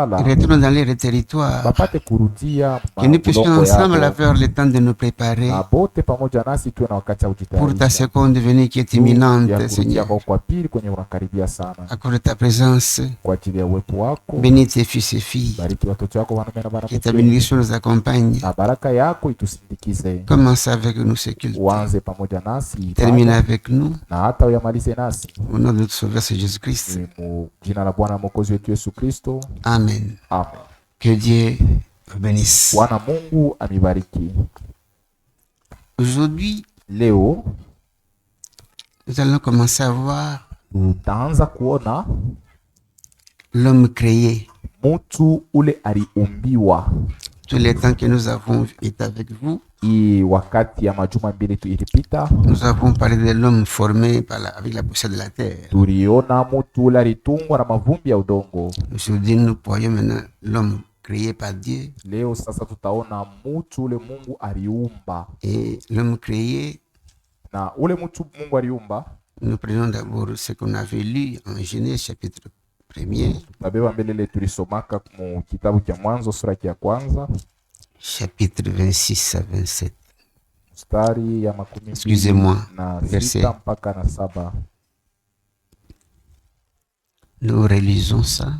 retournent dans leur territoire, bapate kurudia que nous puissions ensemble avoir le temps de nous préparer na bote pamoja nasi tuwe na wakati wa pour ta kujitayarisha seconde venue qui est imminente, ya kurudia Seigneur. kwa pili kwenye unakaribia sana. Accorde ta présence, Kwa ajili ya uwepo wako, bénis tes fils et filles, bariki watoto wako wanaume na que ta wanawake, bénédiction nous accompagne. na baraka yako itusindikize. Commence avec nous ce culte, Uanze pamoja nasi, termine avec nous, na hata uyamalize nasi. au nom de notre Sauveur c'est Jésus-Christ. Ni mu jina la Bwana Mwokozi wetu Yesu Kristo. Amen. Amen. Que Dieu vous bénisse. Bwana Mungu amibariki. Aujourd'hui, Leo nous allons commencer à voir tutaanza kuona l'homme créé. mtu ule aliumbiwa. Tous les temps que nous avons été avec vous, Wakati ya majuma mbili tu ilipita, nous avons parlé de l'homme formé avec la poussière de la terre. tuliona mtu ule alitungwa na mavumbi ya udongo. Aujourd'hui, nous voyons maintenant l'homme créé par Dieu. Leo sasa tutaona mtu ule Mungu aliumba. Et l'homme créé, Na ule mtu Mungu aliumba, nous prenons d'abord ce qu'on avait lu en Genèse chapitre 1er. tabeba mbele ile tulisomaka mu kitabu cha Mwanzo sura ya kwanza Chapitre 26 à 27. mstari ya makumi Excusez-moi, na verset. sita mpaka na 7. Nous relisons ça.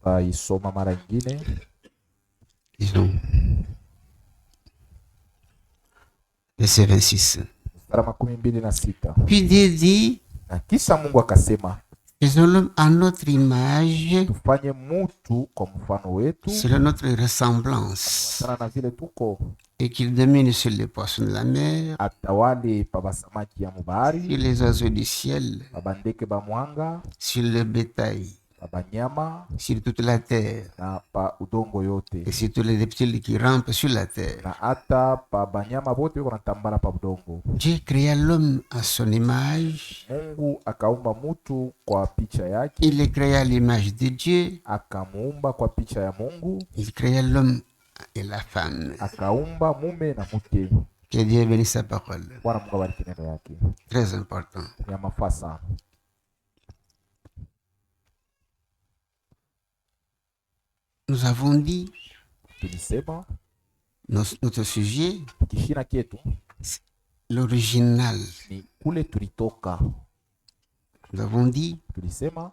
Taisoma mara nyingine. Disons. Verset 26. Mstari makumi mbili na sita. Puis Dieu dit, Na kisha Mungu akasema, faisons l'homme à notre image, tufanye mtu kwa mfano wetu, selon notre ressemblance, sana na vile tuko, et qu'il domine sur les poissons de la mer, atawale pa basamaki ya sur mubahari, les oiseaux du ciel, pa bandeke ba mwanga, sur le bétail, pa banyama sur toute la terre, na pa udongo yote, et sur tous les reptiles qui rampent sur la terre. na hata pa banyama bote wiko natambala pa udongo. Dieu créa l'homme à son image. Mungu akaumba mtu kwa picha yake, Il le créa à l'image de Dieu. akamuumba kwa picha ya Mungu, Il créa l'homme et la femme. akaumba mume na mke. Que Dieu bénisse sa parole. Bwana Mungu abariki neno yake. Très important. Ya mafaa sana. Nous avons dit, Tulisema notre sujet, kishina kietu l'original. ni kule tulitoka. Nous avons dit, Tulisema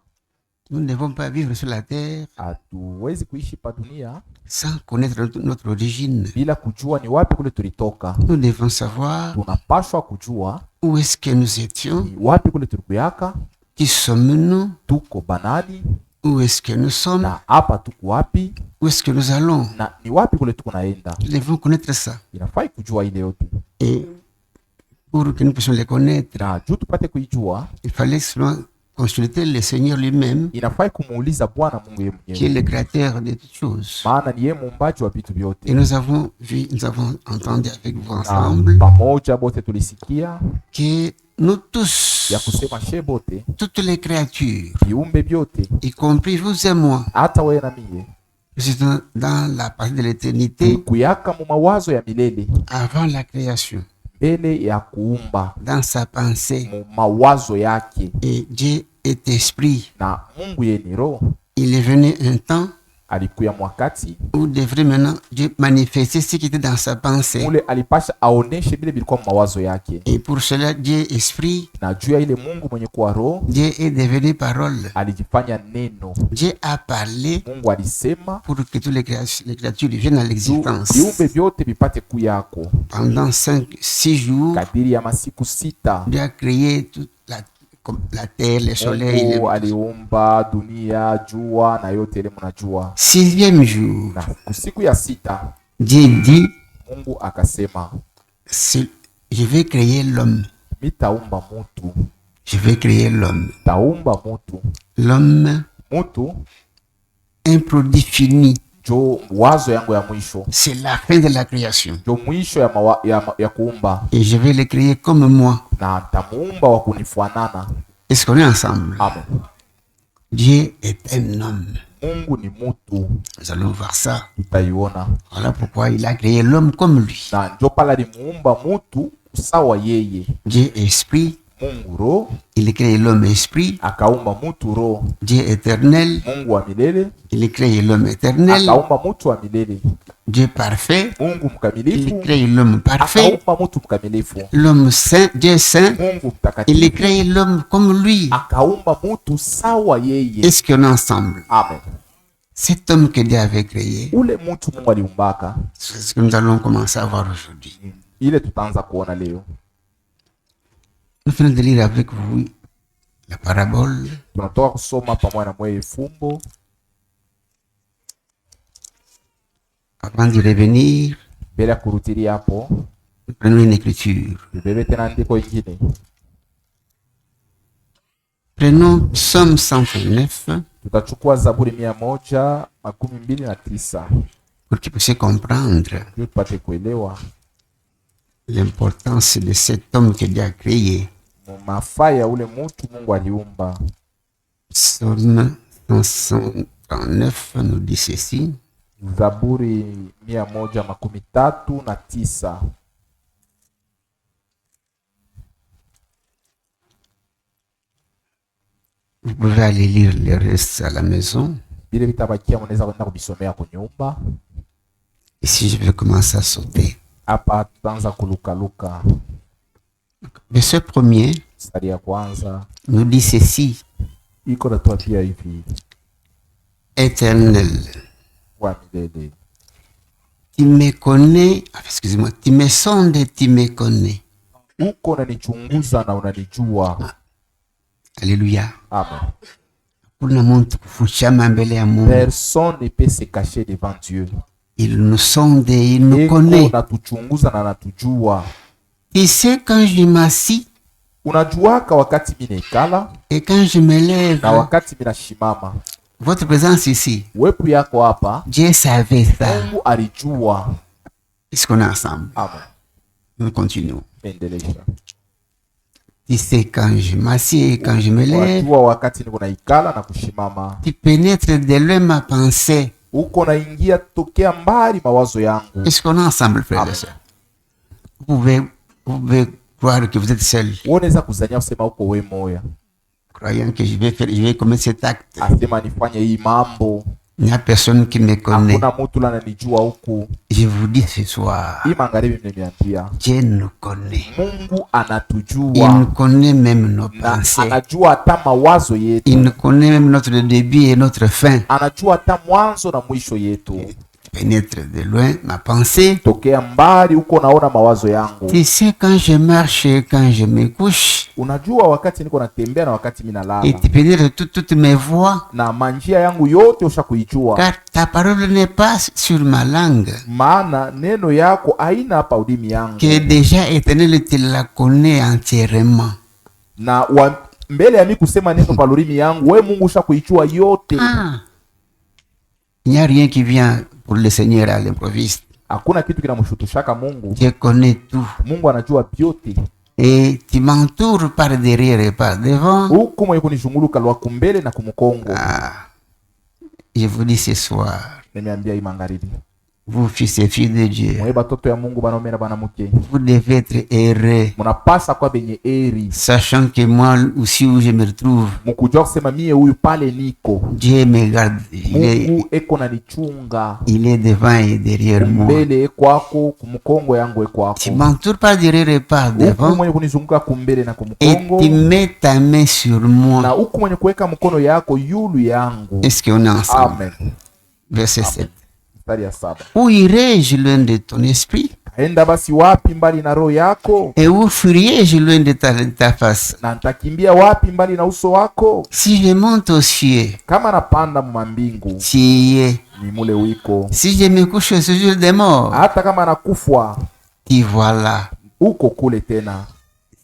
nous ne devons pas vivre sur la terre hatuwezi kuishi pa dunia sans connaître notre origine. bila kujua ni wapi kule tulitoka. Nous devons savoir Tunapaswa kujua où est-ce que nous étions, ni wapi kule tulikuyaka, qui sommes-nous, tuko banani, où est-ce que nous sommes, na hapa tuko wapi, où est-ce que nous allons. na ni wapi kule tuko naenda. Nous devons connaître ça. Inafai kujua ile yote, Et pour que nous puissions les connaître, na juu tupate kuijua, il fallait seulement consulter le Seigneur lui-même, inafai kumuuliza Bwana Mungu yeye qui est mwenyewe, le créateur de toutes choses. maana ni yeye muumbaji wa vitu Et vyote. nous avons vu, nous avons entendu avec vous Na ensemble pamoja bote tulisikia que nous tous, ya kusema she bote, toutes les créatures, viumbe vyote, y compris vous et moi, hata wewe na mie, nous étions dans la partie de l'éternité kuyaka mu mawazo ya milele avant la création, mbele ya kuumba, dans sa pensée. mu mawazo yake. Et Dieu est esprit. Na Mungu yeye ni roho. Il est venu un temps Alikuya mwakati où devrait maintenant Dieu manifester ce qui était dans sa pensée. ule alipasha aoneshe vile vilikuwa mawazo yake, Et pour cela, Dieu est esprit. na juu ya ile Mungu mwenye kuwa roho Dieu est devenu parole. alijifanya neno. Dieu a parlé Mungu alisema pour que toutes les créatures viennent à l'existence. viumbe vyote vipate kuyako. Pendant 5-6 jours, Kadiri ya masiku 6 Dieu a créé toute la terre, le soleil. Mungu aliumba dunia, jua na yote ile mnajua. 6e jour, Na kusiku ya 6 Dieu dit, Mungu akasema, je vais créer l'homme. mitaumba mutu, Je vais créer l'homme. taumba mutu. L'homme, Mutu un produit fini. jo wazo yangu ya mwisho, C'est la fin de la création. jo mwisho ya kuumba, Et je vais le créer comme moi. na tamuumba wa kunifanana. Est-ce qu'on est ensemble? Amen. Dieu est un homme. Mungu ni mutu, Nous allons voir ça. tutaiona. Voilà pourquoi il a créé l'homme comme lui. Na njo pala alimuumba mutu sawa yeye. Dieu est esprit. Mungu roho, Il crée l'homme esprit. akaumba mutu roho. Dieu éternel. Mungu wa milele, Il crée l'homme éternel. akaumba mutu wa milele. Dieu parfait. Mungu Il mkamilifu, crée l'homme parfait. akaumba mutu mkamilifu. L'homme saint, Dieu saint. Mungu Il mtakatifu, crée l'homme comme lui. akaumba mutu sawa yeye. Est-ce qu'on est ensemble? Amen. Cet homme que Dieu avait créé, Ule mutu Mungu aliumbaka, c'est ce que nous allons commencer à voir aujourd'hui. ile tutaanza kuona leo. Nous venons de lire avec vous la parabole. Tunatoka kusoma pamoja na mwewe fumbo. Avant d'y revenir, Mbele ya kurutili hapo, nous prenons une écriture. tubebe tena andiko ingine. Prenons Psaume 129 Tutachukua Zaburi 129 pour que vous puissiez comprendre ndio tupate kuelewa l'importance de cet homme que Dieu a créé. mafaa ya ule mutu Mungu aliumba. Psaume 139 nous dit ceci. Zaburi 139. Vous pouvez aller lire le reste à la maison. Bile vitabakia mnaweza kwenda kubisomea kwa nyumba. Ici, je vais commencer à sauter. Hapa tutaanza kulukaluka. Verset premier Mstari ya kwanza nous dit ceci. iko natoa pia hivi: Éternel, wa milele, tu me connais, excusez-moi, tu me sondes, tu me connais. uko unanichunguza na unanijua. Alléluia. Amen. Kuna muntu kufuchama mbele ya Mungu. Personne ne peut se cacher devant Dieu. Il nous sonde, il nous Eko connaît. natuchunguza na natujua. Tu sais quand je m'assis Unajuaka wakati mimi naikala et quand je me lève. na wakati mimi nashimama. Votre présence ici, Wepu yako hapa, Dieu savait ça. Mungu alijua. Est-ce qu'on est ensemble? Amen. Nous continuons. Endelea. Tu sais quand je m'assieds et quand je me lève. Unajua wakati niko naikala na kushimama. Tu pénètres de loin ma pensée. Uko naingia tokea mbali mawazo yangu. Est-ce qu'on est ensemble, frères et Amen. sœurs? Vous pouvez croire que vous êtes seul, Unaweza kuzania kusema uko wewe moya. croyant que je vais commettre cet acte. Asema nifanye hii mambo. Il n'y a personne qui me connaît. Hakuna mtu ananijua huku. Je vous dis ce soir, Hii magharibi mnaniambia. Dieu nous connaît. Mungu Il anatujua. nous connaît même nos Na pensées. anajua hata mawazo yetu. Il nous connaît même notre début et notre fin. Anajua hata mwanzo na mwisho yetu. Pénètre de loin ma pensée. Tokea mbali uko naona mawazo yangu. Tu sais quand je marche et quand je me couche. Unajua wakati niko natembea na wakati mimi Et nalala. tu pénètres toutes mes voies. Na manjia yangu yote ushakuijua. Car ta parole n'est pas sur ma langue. Maana neno yako haina hapa ulimi yangu. Que déjà éternel, tu la connais entièrement. Na mbele ya mimi kusema neno kwa ulimi yangu, we Mungu ushakuijua yote. Il n'y a rien qui vient pour le Seigneur à l'improviste. Hakuna kitu kinamshutushaka Mungu. Dieu connaît tout. Mungu anajua vyote. Et tu m'entoures par derrière et par devant. Huku mwenye kunizunguluka lwa kumbele na kumukongo. Je vous dis ce soir, Nimeambia hii magharibi. vous fils et filles de Dieu, Mwe batoto ya Mungu banaume na banamuke. vous devez être heureux, Munapasa kwa benye eri. sachant que moi aussi où je me retrouve, Mukujua kusema mie huyu pale niko. Dieu me garde. Mungu eko na nichunga. Il est devant et derrière moi. Mbele kwako, kumukongo yangu kwako. Tu m'entoures par derrière et par Huku devant. mwenye kunizunguka kumbele na Et kumukongo. tu mets ta main sur Na moi. huku mwenye kuweka mkono yako yulu yangu. Est-ce qu'on est ensemble? Amen. Verset 7. Mstari ya 7. Où irai-je loin de ton esprit? Kaenda basi wapi mbali na roho yako? Et où fuirai-je loin de ta face? Na nitakimbia wapi mbali na uso wako? Si je monte aux cieux, Kama napanda mbingu, tu y es. ni mule wiko. Si je me couche au séjour des morts, Hata kama nakufwa, tu vois là. uko kule tena.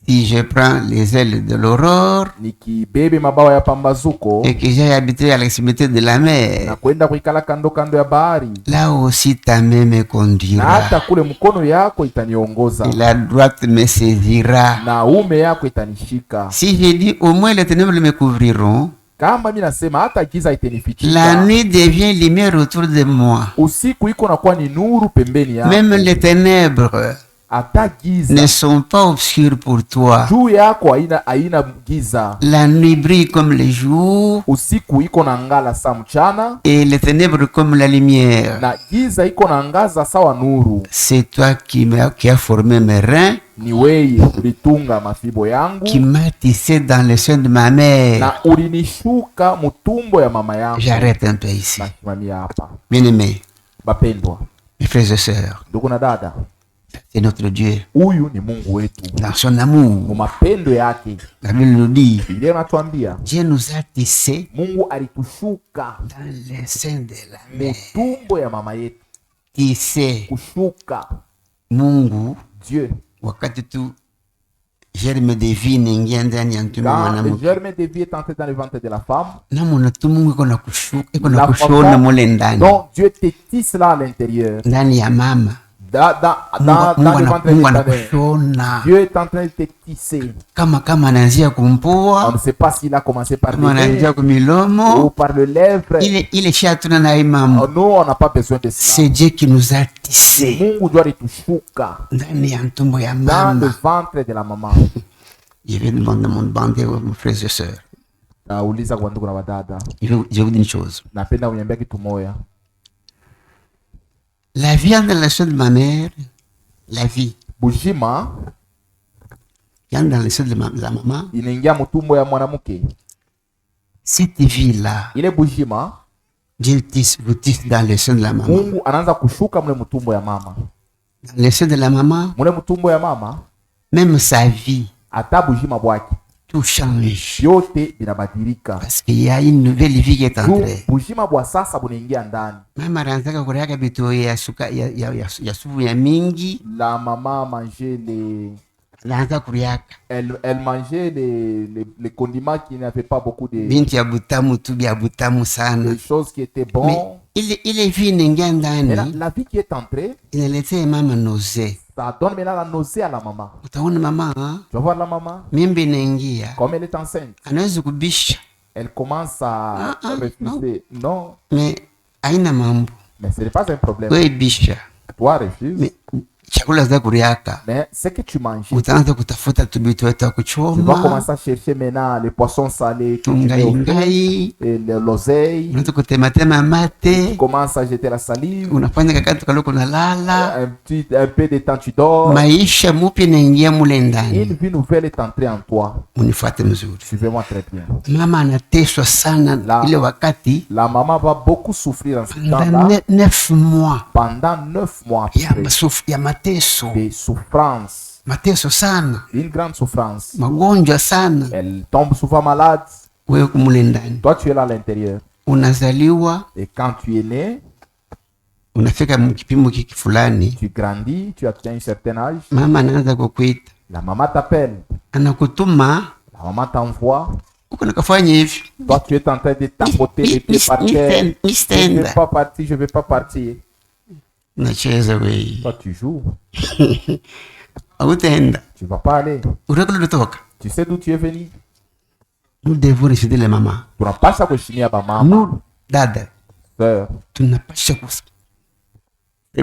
Si je prends les ailes de l'aurore Nikibebe mabawa ya pambazuko et que j'ai habité à l'extrémité de la na mer, kwenda kuikala kando kando ya bahari, là aussi ta main me na conduira. hata kule mkono yako itaniongoza, Et la droite me saisira. na ume yako itanishika. Si je dis au moins les ténèbres me couvriront, Kama mimi nasema hata giza la itanifichika, nuit devient lumière autour de moi. usiku iko nakuwa ni nuru pembeni Même yako. les ténèbres hata giza ne sont pas obscurs pour toi. juu yako haina giza. La nuit brille comme le jour Usiku iko na ngala sa mchana et les ténèbres comme la lumière. na giza iko na ngaza sawa nuru. C'est toi qui as formé mes reins, Ni weye ulitunga mafibo yangu qui m'as tissé dans le sein de ma mère. na ulinishuka mutumbo ya mama yangu. J'arrête un peu ici. Nasimamia hapa. Bien-aimés, Bapendwa, mes frères et sœurs, ndugu na dada, c'est notre Dieu. huyu ni Mungu wetu. Dans son Kwa amour, mapendo yake la Bible nous dit, Biblia inatuambia Dieu nous a tissés Mungu alitushuka dans le sein de la mère. mutumbo ya mama yetu. Tissés. Kushuka Mungu, Dieu. wakati tu germe de vie inaingia ndani ya mtume Quand le mwanamke, germe de vie est entré dans le ventre de la femme, namona tu Mungu iko na kushuka, iko na la kushona femme, mule ndani donc Dieu te tisse là à l'intérieur. ndani ya mama. Dans le ventre de Mungu ta mère. anakushona Dieu est en train de te tisser. kama anaanzia On kumpua, ne sait pas s'il a commencé par kama le anaanzia nez kumilomo, ou par le lèvre. ile shatuna na imamu. Nous, on n'a pas besoin de cela. C'est Dieu qui nous a tissés Mungu doit tushuka ndani ya mtumbo ya dans le mama. ventre de la maman. Je vais demander mon bandé aux frères et sœurs. Nauliza kwa ndugu na wadada, Je vais vous dire une chose. napenda uniambia kitu moja. La vie dans le sein de ma mère, la vie Bujima dans le sein de la maman, inaingia mutumbo ya mwanamke. cette vie-là, Ile bujima Dieu vous tisse dans le sein de la maman. Mungu anaanza kushuka mle mutumbo ya mama. Dans le sein de la maman, Mule mutumbo ya mama, même sa vie, hata bujima bwake tout change. yote binabadilika. Parce qu'il y a une nouvelle vie qui est Juu entrée. bujima bwa sasa bunaingia ndani. Mama anaanza kureaka vitu ya supu ya mingi, La maman mangeait anaanza kuriaka elle mangeait les condiments qui n'avaient pas beaucoup de binti ya butamu tu bya butamu sana. choses qui étaient Mais bonnes. ile vie inaingia Mais ndani, la vie qui est entrée, inaletea mama nausea. ça donne maintenant la nausée à la maman. Utaona mama Tu vas voir la maman, mimba inaingia, comme elle est enceinte, anaweza kubisha, elle commence à refuser. Non, mais haina mambo, mais ce n'est pas un problème. wewe bisha, Toi, refuse. mais chakula za kuriaka Mais ce que tu manges, utaanza kutafuta tubitu wetu wa tu vas kuchoma, commencer à chercher maintenant les poissons salés, que tu mets au feu, ngai et l'oseille. unaanza kutematema mate, Tu commences à jeter la salive. unafanya kakati kaloko nalala, Un peu de temps, tu dors. maisha mupya inaingia mule Une ndani. vie nouvelle est entrée en toi. Unifuate mzuri, Suivez-moi très bien. mama anateswa sana ile wakati La maman va beaucoup souffrir en ce temps-là. pendant 9 mois Pendant 9 mois ya après. mateso, Des souffrances. mateso sana, Une grande souffrance. magonjwa sana. Elle tombe souvent malade. Wewe kumule ndani Toi, tu es là à l'intérieur. unazaliwa, Et quand tu es né, unafika kipimo fulani, tu grandis, tu atteins un certain âge. mama anaanza kukuita, La maman t'appelle. anakutuma La maman t'envoie. uko nakafanya hivi, Toi, tu es en train de tapoter les pieds par terre. Je ne mistenda, vais pas partir, je ne vais pas partir. unacheza wewe, Toi, tu joues. hautaenda, Tu ne vas pas aller. unakula kutoka. Tu sais d'où tu es venu. Nous devons résider les mamans. Tunapasha kuheshimia bamama. Nous dada Sœur, tunapasha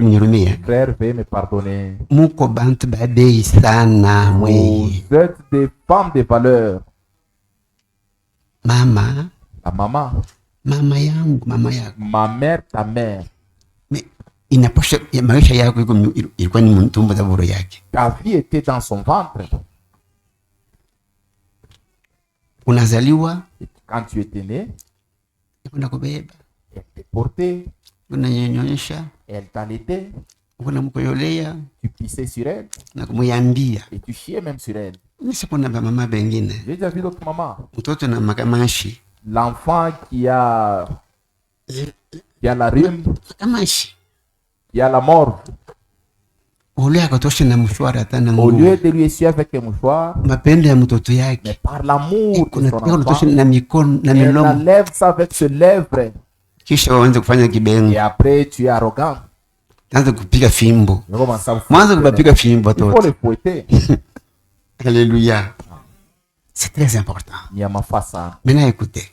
mnyurumia, frère, veuillez me pardonner. muko bantu babei sana Vous mwe. êtes des femmes de valeur. Mama, La maman, mama yangu, mama yako, ma mère, ta mère. inapasha maisha yako ilikuwa ni mtumbo za buru yake. Ta vie était dans son ventre. Unazaliwa, Et quand tu étais né, kuna kubeba, elle te portait, kuna nyonyesha, elle t'allaitait, kuna mkoyolea tu pissais sur elle na kumuyambia. et tu chiais même sur elle. Nisi kuna mama bengine J'ai déjà vu d'autres mamans. mtoto na makamashi, L'enfant qui a la rhume, makamashi qui a la morve, ule akatosha na mshwara hata na au nguo, lieu de lui essuyer avec un mouchoir, mapendo ya mtoto mais yake par l'amour de kuna son pia kutosha enfant, na mikono na elle milomo, enlève ça avec ses lèvres. kisha waanze kufanya Et kibengo, après, tu es arrogant. anza kupiga fimbo, Tu commences à mwanzo kupiga fimbo Il faut toto. le fouetter. Alléluia, c'est très important. Il y a ma face à. Maintenant écoutez,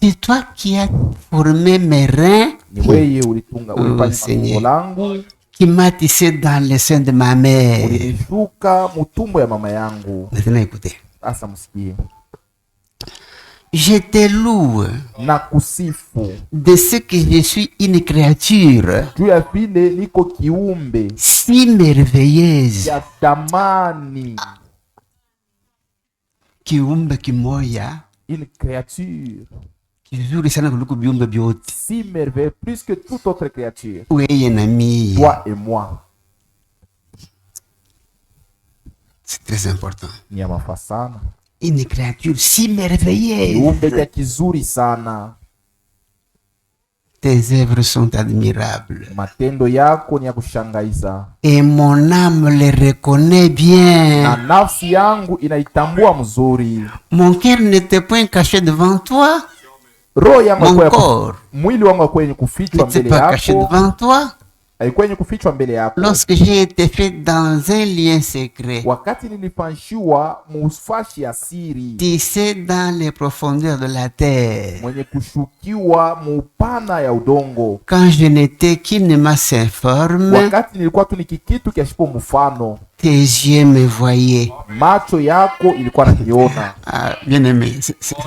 c'est toi qui as formé mes reins. Ni wewe ulitunga Oh, ulifanya Seigneur. mambo langu. qui m'a tissé dans le sein de ma mère. ulinishuka mutumbo ya mama yangu. Maintenant écoutez. Sasa msikie. Je te loue Na kusifu de ce que je suis une créature juu ya vile niko kiumbe si merveilleuse. ya thamani. Kiumbe kimoya Une créature kizuri sana kuliko viumbe vyote. si merveilleuse plus que toute autre créature. Wewe na mimi. Toi et moi. C'est très important. Ni ya mafaa sana. Une créature si merveilleuse. Kiumbe cha kizuri sana. Tes œuvres sont admirables. Matendo yako ni ya kushangaiza. Et mon âme les reconnaît Na bien. nafsi yangu inaitambua mzuri. Mon cœur n'était point caché devant toi. Roho yangu Mon haikuwa corps mwili wangu haikuwa yenye kufichwa n'était mbele pas caché yako. devant toi. Haikuwa yenye kufichwa mbele yako. Lorsque j'ai été fait dans un lien secret, Wakati nilifanshiwa mufashi ya siri, tissé dans les profondeurs de la terre, mwenye kushukiwa mupana ya udongo. quand je n'étais qu'une masse informe, Wakati nilikuwa tu ni kikitu kiashipo mfano, tes yeux me voyaient. macho yako ilikuwa nakiona. Ah, bien aimé,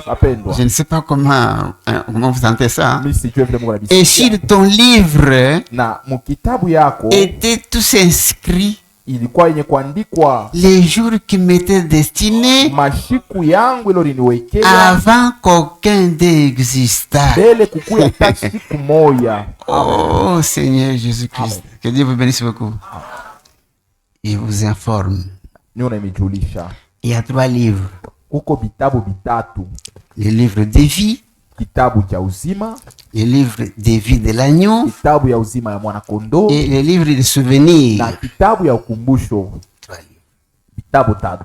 Napendwa, je ne sais pas comment vous sentez ça. Hein? mimi sijue vile Mungu Et anabisikia. sur ton livre Na mukitabu yako étaient tous inscrits ilikuwa yenye kuandikwa les jours qui m'étaient destinés mashiku yangu ilo liniwekea avant qu'aucun d'eux existât. mbele kukuya hata siku moya. Oh Seigneur Jésus-Christ, que Dieu vous bénisse beaucoup. Il vous informe. Niyo naimejulisha Il y a 3 livres. kuko vitabu vitatu: Le livre de vie, kitabu cha uzima, le livre de vie de l'agneau kitabu ya uzima ya mwana kondoo, et le livre de souvenirs. na kitabu ya ukumbusho. 3 livres. Vitabu tatu: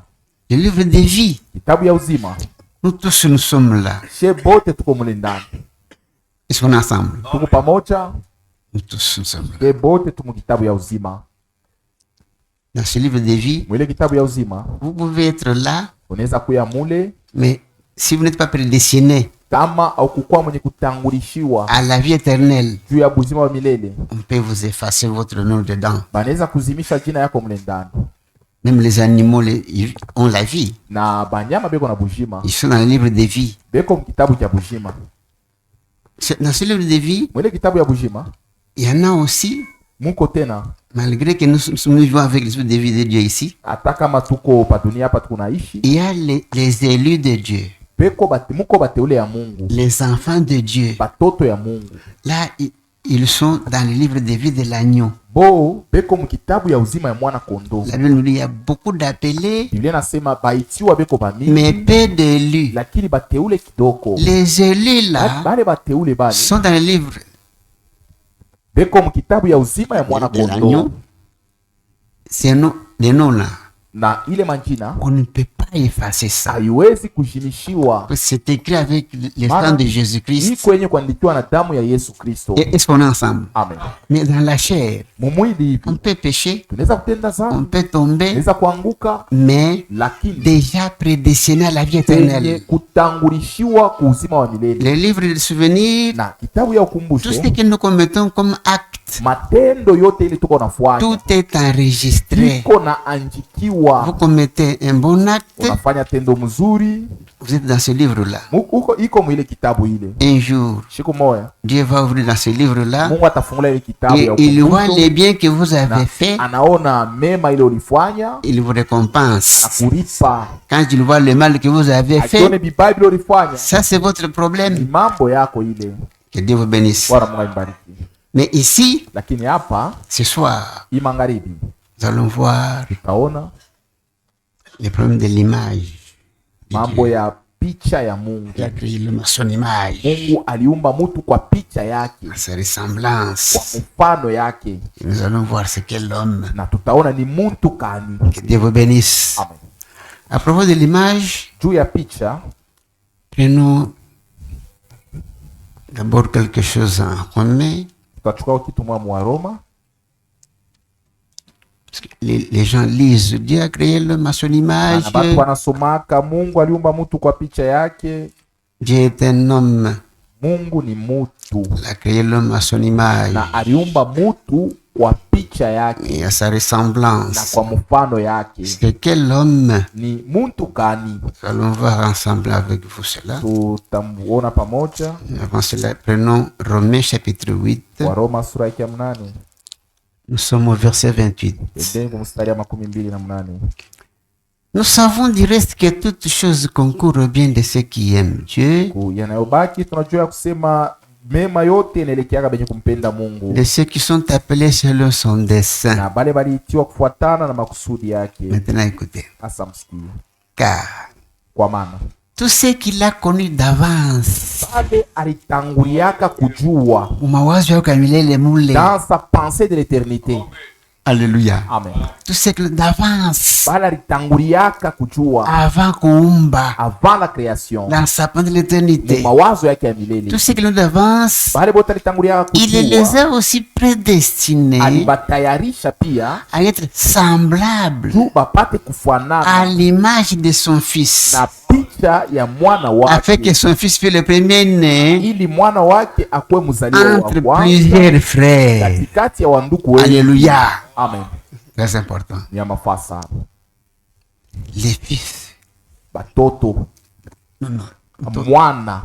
Le livre de vie, kitabu ya uzima. nous tous nous sommes là. She bote tuko mule ndani, Est-ce qu'on est ensemble? tuko pamoja. Nous tous nous sommes là. She bote tumo kitabu ya uzima. Dans ce livre de vie, Mwile kitabu ya uzima vous pouvez être là, unaweza kuya mule, mais si vous n'êtes pas prédestiné kama au kukuwa mwenye kutangulishiwa à la vie éternelle, juu ya buzima wa milele, on peut vous effacer votre nom dedans. banaweza kuzimisha jina yako mule ndani. Même les animaux ils ont la vie. Na banyama beko na bujima Ils sont dans le livre de vie. beko mkitabu cha bujima. Dans ce livre de vie, Mwile kitabu ya bujima il y en a aussi, muko tena, malgré que nous vivons avec l'esprit de vie de Dieu ici, hata kama tuko pa dunia hapa tunaishi, il y a les élus de Dieu, beko muko bateule ya Mungu, les enfants de Dieu. batoto ya Mungu. Là, ils sont dans le livre de vie de l'agneau. Bo beko mkitabu ya uzima ya mwana kondoo. La Bible nous dit il y a beaucoup d'appelés, Biblia nasema baitiwa beko bamingi, mais peu d'élus. lakini bateule kidoko. Les élus là Bale bateule bale sont dans le livre beko mkitabu ya uzima ya mwana de kondoo. l'agneau. C'est les noms là. Na ile manjina On ne peut pas effacer ça. haiwezi kujimishiwa, C'est écrit avec le sang de Jésus-Christ. iko yenye kuandikiwa na damu ya Yesu Kristo. Et est-ce qu'on est ensemble? Amen. Mais dans la chair, Mumwili hivi on peut pécher, tunaweza kutenda on sana, peut tomber, tunaweza kuanguka, mais lakini déjà prédestiné à la vie penye éternelle. kutangulishiwa kuuzima wa milele. Les livres de souvenirs, Na kitabu ya tout ce ukumbusho, que nous commettons comme acte, matendo yote ile tuko nafanya tout est enregistré. iko na anjikiwa. Vous commettez un bon acte, Unafanya tendo mzuri, vous êtes dans ce livre-là. uko iko mwile kitabu ile. Un jour, Siku moja Dieu va ouvrir dans ce livre-là Mungu atafungula ile kitabu et ya il voit ukumbusho, les biens que vous avez na faits, anaona mema ile ulifanya, il vous récompense. anakulipa. Quand il voit le mal que vous avez Akione fait, vibaya vile ulifanya, ça c'est votre ni problème. mambo yako ile. Que Dieu vous bénisse. Bwana Mungu ambariki. Mais ici, Lakini hapa ce soir, hii magharibi nous allons voir tutaona les problèmes de l'image. de mambo Dieu. ya picha ya Mungu. Il a créé l'homme à son image, Mungu aliumba mtu kwa picha yake, à sa kwa ressemblance. mfano yake, Et nous allons voir ce qu'est l'homme. na tutaona ni mtu kani. Que Dieu vous bénisse. Amen. À propos de l'image, Juu ya picha prenons d'abord quelque chose en commun. tutachukua kitu mwa Roma. Parce que les gens lisent, Dieu a créé l'homme à son image. Na batu wanasomaka Mungu aliumba mtu kwa picha yake. Dieu est un homme. Mungu ni mutu Il a créé l'homme à son image. na aliumba mutu kwa picha yake et à sa na ressemblance. kwa mfano yake. C'est quel homme? Ni muntu gani? Nous allons voir ensemble avec vous cela. Tutamuona pamoja. Avant cela, prenons Romains chapitre 8. Waroma sura ya 8. Nous sommes au verset 28. Ndengo mstari ya 28. Nous savons du reste que toutes choses concourent au bien de ceux qui aiment Dieu, Yanayobaki tunajua ya kusema mema yote inaelekeaga benye kumpenda Mungu, de ceux qui sont appelés selon son dessein. na bale baliitiwa kufuatana na makusudi yake. Maintenant écoutez. Asa msikie. Car Kwa maana tout ce qu'il a connu d'avance, bale alitanguliaka kujua mawazo yako ya milele mule. dans sa pensée de l'éternité. Alléluia. Amen. Tout ce qu'il d'avance, Bale alitanguliaka kujua avant kuumba, avant la création, dans sa plan de l'éternité. mawazo yake ya milele. Tout ce qu'il d'avance, Bale bote alitanguliaka il les kujua, a aussi prédestinés alibatayarisha pia à être semblables juu bapate à kufanana l'image de son Fils, na picha ya mwana afin que wake, son Fils fût le premier-né ili mwana wake akuwe mzaliwa wa entre kwanza plusieurs frères. katikati ya wanduku wengi. Alléluia. Amen. Très important. Ni ya mafaa sana. Les fils, Batoto, non, mwana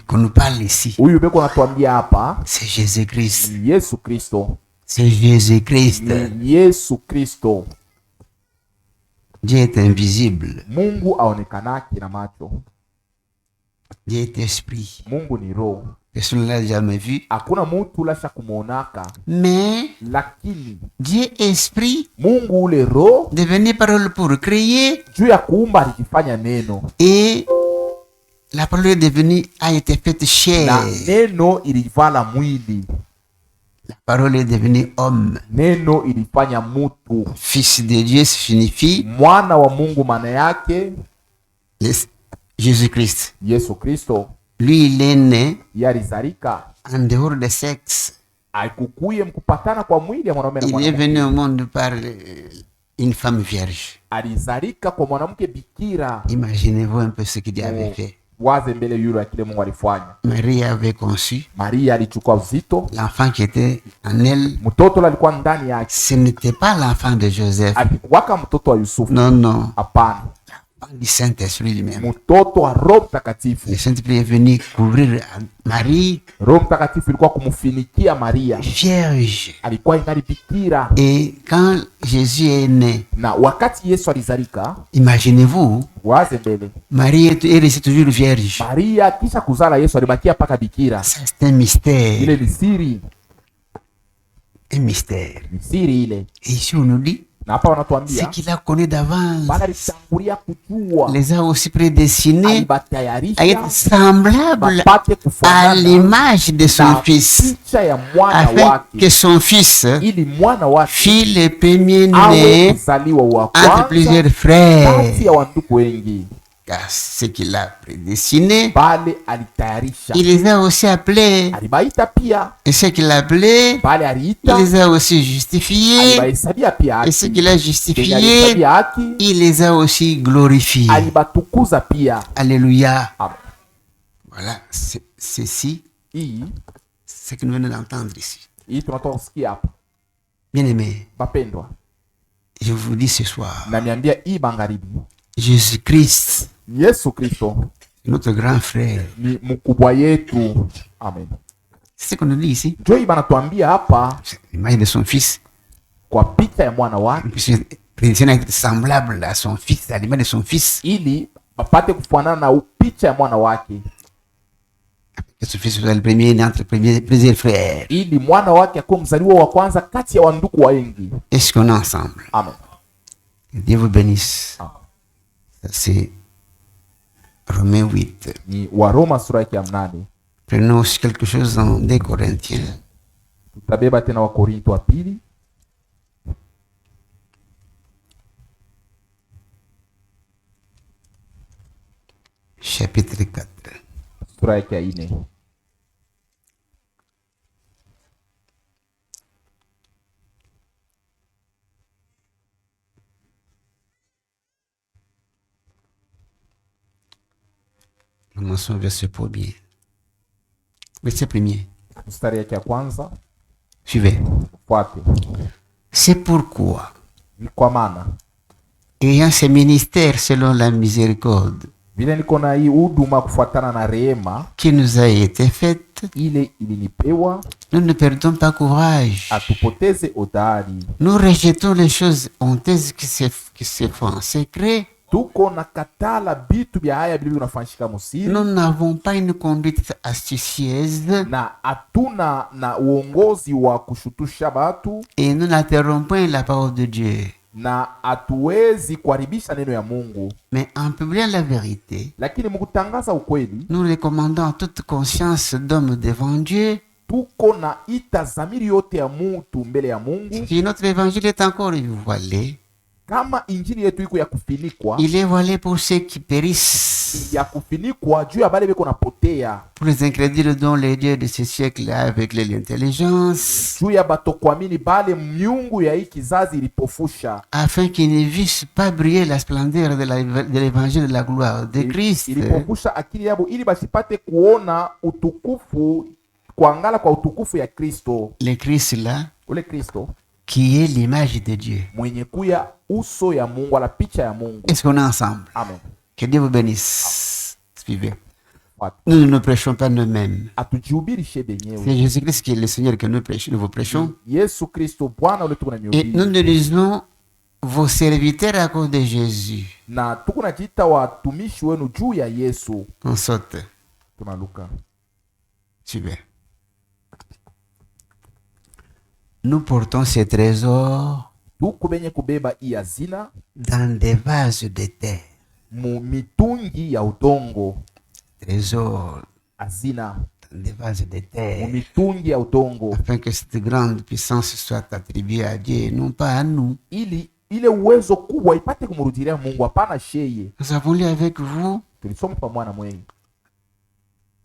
qu'on nous parle ici, huyu beko natuambia hapa c'est Jésus-Christ. ni Yesu Kristo. C'est Jésus-Christ. Ni Yesu Kristo. Dieu est invisible. Mungu aonekanaki na macho. Dieu est esprit. Mungu ni roho. Personne ne l'a jamais vu. Hakuna mutu lasha kumuonaka, Mais lakini Dieu esprit, Mungu ule roho devenu parole pour créer, juu ya kuumba alijifanya neno, et la parole est devenue, a été faite na chair. neno ilivala mwili, La parole est devenue homme. neno ilifanya mutu. Fils de Dieu signifie Mwana wa Mungu maana yake Jésus-Christ. Yesu Kristo. Lui, il est né Yalizalika, en dehors de sexe. aikukuye mkupatana kwa mwili ya mwanaume na Il est mwanamke. venu au monde par une femme vierge. Alizalika kwa mwanamke bikira. Imaginez-vous un peu ce qu'il avait fait. Waze mbele yule ya kile Mungu alifanya. Marie avait conçu Maria alichukua uzito, l'enfant qui était en elle. mtoto alikuwa ndani yake. Ce n'était pas l'enfant de Joseph. Alikuwaka mtoto wa Yusufu. Non, non. Hapana, Du Saint-Esprit lui-même. mtoto wa Roho Mtakatifu. Le Saint-Esprit est venu couvrir Marie, Roho Mtakatifu ilikuwa kumfinikia Maria, vierge. alikuwa ingali bikira. Et quand Jésus est né, Na wakati Yesu alizalika, imaginez-vous, waze mbele, Marie est restée toujours vierge. Maria kisha kuzala Yesu alibakia paka bikira. Ça, c'est un mystère. Ile ni siri, Un mystère. ni siri ile. Et ici, on nous dit, Na hapa ce wanatuambia qu'il a connu d'avance, bana alitangulia kujua, les a aussi prédestinés à alibatayarisha être semblables bapate à kufanana l'image de son na Fils, picha ya mwana afin wake, que son Fils ili mwana wake fût le awe premier-né mzaliwa wa entre kwanza plusieurs frères. kati ya wandugu wengi. Car ce qu'il a prédestiné, Bale alitayarisha, il les a aussi appelés. alibaita pia. Et ce qu'il a appelé, Bale il aliita, les a aussi justifiés. alibahesabia pia Et ce haki. qu'il a Kenye justifié, alihesabia haki, il les a aussi glorifiés. alibatukuza pia. Alléluia. Amen. Voilà, ceci, Hii ce que nous venons d'entendre ici. tunatoka kusikia hapa, Bien-aimés, bapendwa, je vous dis ce soir, na niambia hii magharibi, Jésus-Christ, Yesu Kristo notre grand frère. ni mkubwa yetu. Amen. C'est ce qu'on nous dit ici. Ndio hii banatuambia hapa C'est l'image de son Fils. kwa picha ya mwana wake, Puisque prédestiné à être semblable à son Fils, à l'image de son Fils. ili bapate kufanana na picha ya mwana wake, Que son Fils soit le premier entre plusieurs frères. ili mwana wake akuwe mzaliwa wa kwanza kati ya wandugu wengi. Est-ce qu'on est ensemble? Amen. Que Dieu vous bénisse. Amen. Ça, c'est Romains 8. Ni Waroma sura yake ya 8. Prenons aussi quelque chose dans 2 Corinthiens. Tutabeba tena Wakorinto wa pili chapitre 4. sura yake ya 4. Commençons verset premier. Verset premier. Mstari yake ya kwanza. Suivez. Fuate. C'est pourquoi, Ni kwa maana ayant ces ministères selon la miséricorde vile niko na hii huduma kufuatana na rehema qui nous a été faite, ile ilinipewa, nous ne perdons pas courage. atupoteze udhari. Nous rejetons les choses honteuses qui se font en secret. Tuko na katala bitu vya haya vilivyo vinafanyika musiri, Nous n'avons pas une conduite astucieuse na hatuna na uongozi wa kushutusha batu, et nous n'altérons point la parole de Dieu. na hatuwezi kuharibisha neno ya Mungu, Mais en publiant la vérité, lakini mkutangaza ukweli nous recommandons en toute conscience d'homme devant Dieu tuko na ita zamiri yote ya mutu mbele ya Mungu. si notre évangile est encore voilé. Kama injili yetu iko ya kufinikwa, Il est voilé pour ceux qui périssent, ya kufinikwa juu ya bale beko napotea, pour les incrédules dont les dieux de ce siècle avec l'intelligence, juu ya batokuamini bale miungu ya hii kizazi ilipofusha, afin qu'ils ne vissent pas briller la splendeur de l'évangile de la gloire de Christ, ilipofusha akili yabo ili basipate kuona utukufu, kuangala kwa utukufu ya Kristo. le Christ là, Ule Kristo qui est l'image de Dieu. mwenye kuya uso ya Mungu, ala picha ya Mungu. Est-ce qu'on est ensemble? Amen. Que Dieu vous bénisse. Suivez. Fuate. Nous ne prêchons pas nous-mêmes. Atujihubirishe benyewe. C'est Jésus-Christ qui est le Seigneur que nous vous prêchons. Yesu Kristo Bwana ule tuko na Et mihubiri. nous ne disons vos serviteurs à cause de Jésus. Na tuko na jiita watumishi wenu juu ya Yesu. On saute. Tunaluka. Suivez. Nous portons ces trésors Tuko benye kubeba hii hazina dans des vases de terre. mu mitungi ya udongo. Trésors Hazina dans des vases de mu terre. mitungi ya udongo, Afin que cette grande puissance soit attribuée à Dieu et non pas à nous. ili ile uwezo kubwa ipate kumurudilia Mungu, hapana sheye. Nous avons lu avec vous Tulisoma pamoja na mwenye